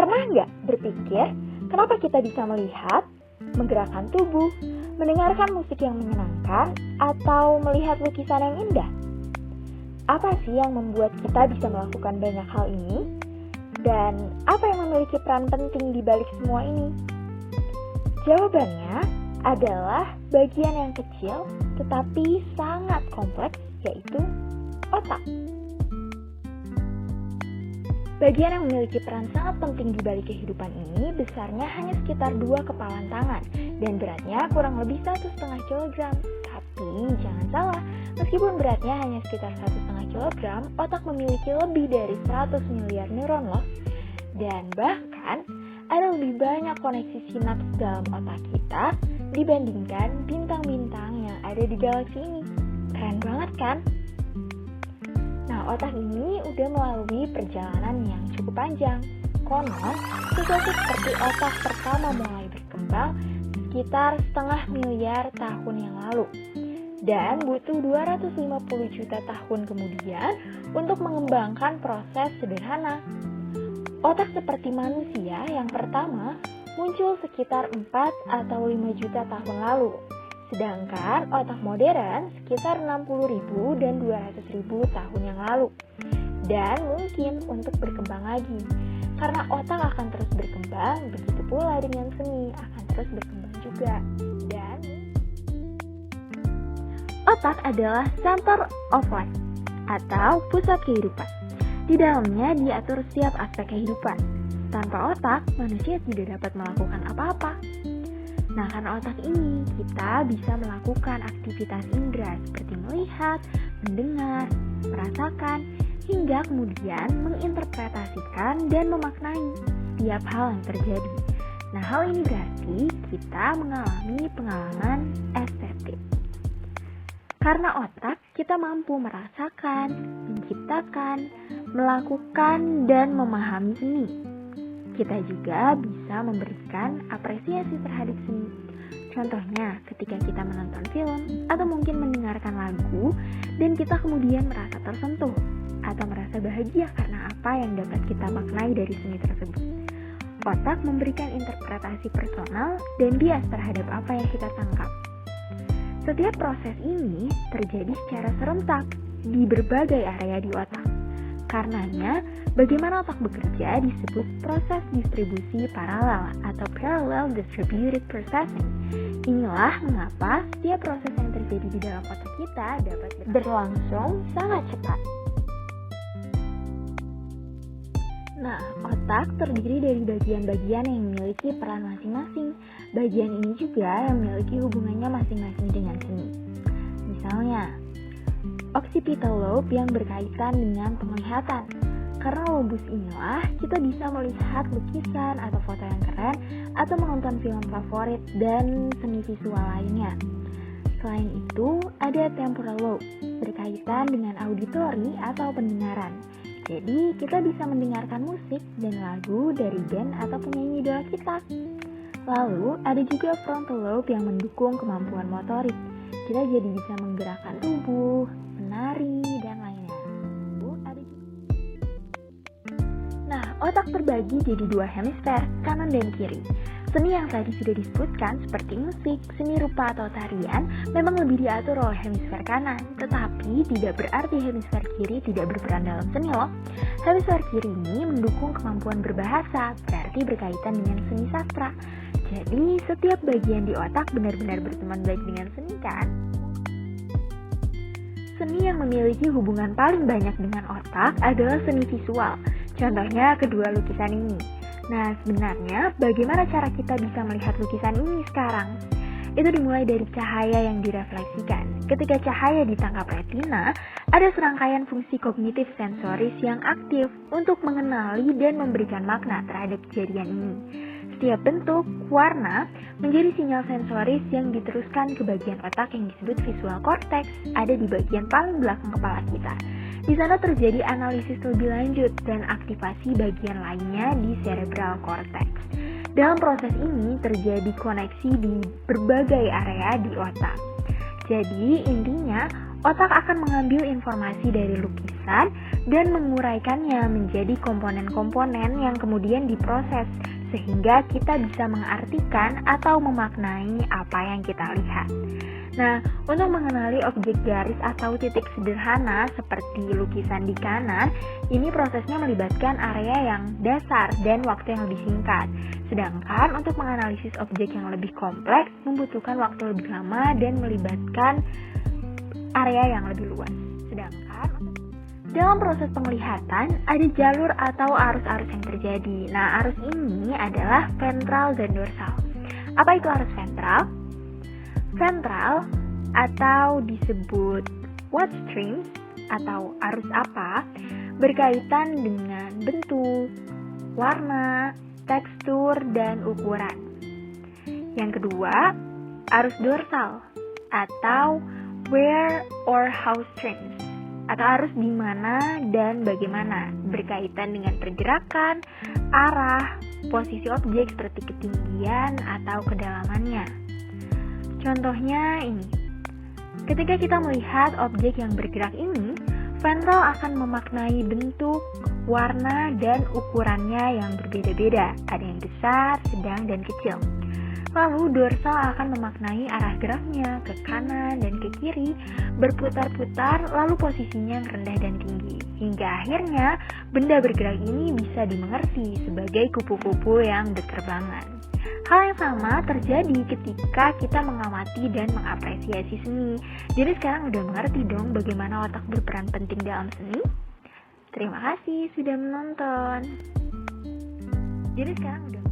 Pernah nggak berpikir kenapa kita bisa melihat, menggerakkan tubuh, mendengarkan musik yang menyenangkan, atau melihat lukisan yang indah? Apa sih yang membuat kita bisa melakukan banyak hal ini? Dan apa yang memiliki peran penting di balik semua ini? Jawabannya adalah bagian yang kecil tetapi sangat kompleks, yaitu otak. Bagian yang memiliki peran sangat penting di balik kehidupan ini besarnya hanya sekitar 2 kepalan tangan dan beratnya kurang lebih 1,5 kg. Tapi jangan salah, meskipun beratnya hanya sekitar 1,5 kg, otak memiliki lebih dari 100 miliar neuron loh. Dan bahkan ada lebih banyak koneksi sinaps dalam otak kita dibandingkan bintang-bintang yang ada di galaksi ini. Keren banget kan? Nah, otak ini udah melalui perjalanan yang cukup panjang. Konon, sesuatu seperti otak pertama mulai berkembang sekitar 0,5 miliar tahun yang lalu. Dan butuh 250 juta tahun kemudian untuk mengembangkan proses sederhana. Otak seperti manusia yang pertama muncul sekitar 4 atau 5 juta tahun lalu. Sedangkan otak modern sekitar 60.000 dan 200.000 tahun yang lalu. Dan mungkin untuk berkembang lagi. Karena otak akan terus berkembang, begitu pula dengan seni akan terus berkembang juga. Dan otak adalah center of life atau pusat kehidupan. Di dalamnya diatur setiap aspek kehidupan. Tanpa otak, manusia tidak dapat melakukan apa-apa. Nah, karena otak ini, kita bisa melakukan aktivitas indera seperti melihat, mendengar, merasakan, hingga kemudian menginterpretasikan dan memaknai setiap hal yang terjadi. Nah, hal ini berarti kita mengalami pengalaman estetik. Karena otak, kita mampu merasakan, menciptakan, melakukan, dan memahami seni. Kita juga bisa memberikan apresiasi terhadap seni. Contohnya, ketika kita menonton film atau mungkin mendengarkan lagu dan kita kemudian merasa tersentuh atau merasa bahagia karena apa yang dapat kita maknai dari seni tersebut. Otak memberikan interpretasi personal dan bias terhadap apa yang kita tangkap. Setiap proses ini terjadi secara serentak di berbagai area di otak. Karenanya, bagaimana otak bekerja disebut proses distribusi paralel atau parallel distributed processing. Inilah mengapa setiap proses yang terjadi di dalam otak kita dapat berlangsung sangat cepat. Nah, otak terdiri dari bagian-bagian yang memiliki peran masing-masing. Bagian ini juga yang memiliki hubungannya masing-masing dengan seni. Misalnya, occipital lobe yang berkaitan dengan penglihatan. Karena lobus inilah kita bisa melihat lukisan atau foto yang keren atau menonton film favorit dan seni visual lainnya. Selain itu, ada temporal lobe berkaitan dengan auditori atau pendengaran. Jadi, kita bisa mendengarkan musik dan lagu dari band atau penyanyi idola kita. Lalu, ada juga frontal lobe yang mendukung kemampuan motorik. Kita jadi bisa menggerakkan tubuh, menari, dan lainnya. Nah, otak terbagi jadi 2 hemisfer, kanan dan kiri. Seni yang tadi sudah disebutkan seperti musik, seni rupa atau tarian memang lebih diatur oleh hemisfer kanan, tetapi tidak berarti hemisfer kiri tidak berperan dalam seni loh. Hemisfer kiri ini mendukung kemampuan berbahasa, berarti berkaitan dengan seni sastra. Jadi, setiap bagian di otak benar-benar berteman baik dengan seni kan? Seni yang memiliki hubungan paling banyak dengan otak adalah seni visual. Contohnya kedua lukisan ini. Nah, sebenarnya bagaimana cara kita bisa melihat lukisan ini sekarang? Itu dimulai dari cahaya yang direfleksikan. Ketika cahaya ditangkap retina, ada serangkaian fungsi kognitif sensoris yang aktif untuk mengenali dan memberikan makna terhadap kejadian ini. Setiap bentuk, warna, menjadi sinyal sensoris yang diteruskan ke bagian otak yang disebut visual cortex, ada di bagian paling belakang kepala kita. Di sana terjadi analisis lebih lanjut dan aktivasi bagian lainnya di cerebral cortex. Dalam proses ini terjadi koneksi di berbagai area di otak. Jadi intinya, otak akan mengambil informasi dari lukisan dan menguraikannya menjadi komponen-komponen yang kemudian diproses sehingga kita bisa mengartikan atau memaknai apa yang kita lihat. Nah, untuk mengenali objek garis atau titik sederhana seperti lukisan di kanan, ini prosesnya melibatkan area yang dasar dan waktu yang lebih singkat. Sedangkan untuk menganalisis objek yang lebih kompleks membutuhkan waktu lebih lama dan melibatkan area yang lebih luas. Sedangkan dalam proses penglihatan ada jalur atau arus-arus yang terjadi. Nah, arus ini adalah ventral dan dorsal. Apa itu arus ventral? Ventral atau disebut what streams atau arus apa berkaitan dengan bentuk, warna, tekstur, dan ukuran. Yang kedua, arus dorsal atau where or how streams atau arus di mana dan bagaimana berkaitan dengan pergerakan, arah, posisi objek seperti ketinggian atau kedalamannya. Contohnya ini, ketika kita melihat objek yang bergerak ini, ventral akan memaknai bentuk, warna, dan ukurannya yang berbeda-beda. Ada yang besar, sedang, dan kecil. Lalu dorsal akan memaknai arah geraknya ke kanan dan ke kiri, berputar-putar, lalu posisinya yang rendah dan tinggi. Hingga akhirnya, benda bergerak ini bisa dimengerti sebagai kupu-kupu yang berterbangan. Hal yang sama terjadi ketika kita mengamati dan mengapresiasi seni. Jadi sekarang udah mengerti dong bagaimana otak berperan penting dalam seni? Terima kasih sudah menonton. Jadi sekarang udah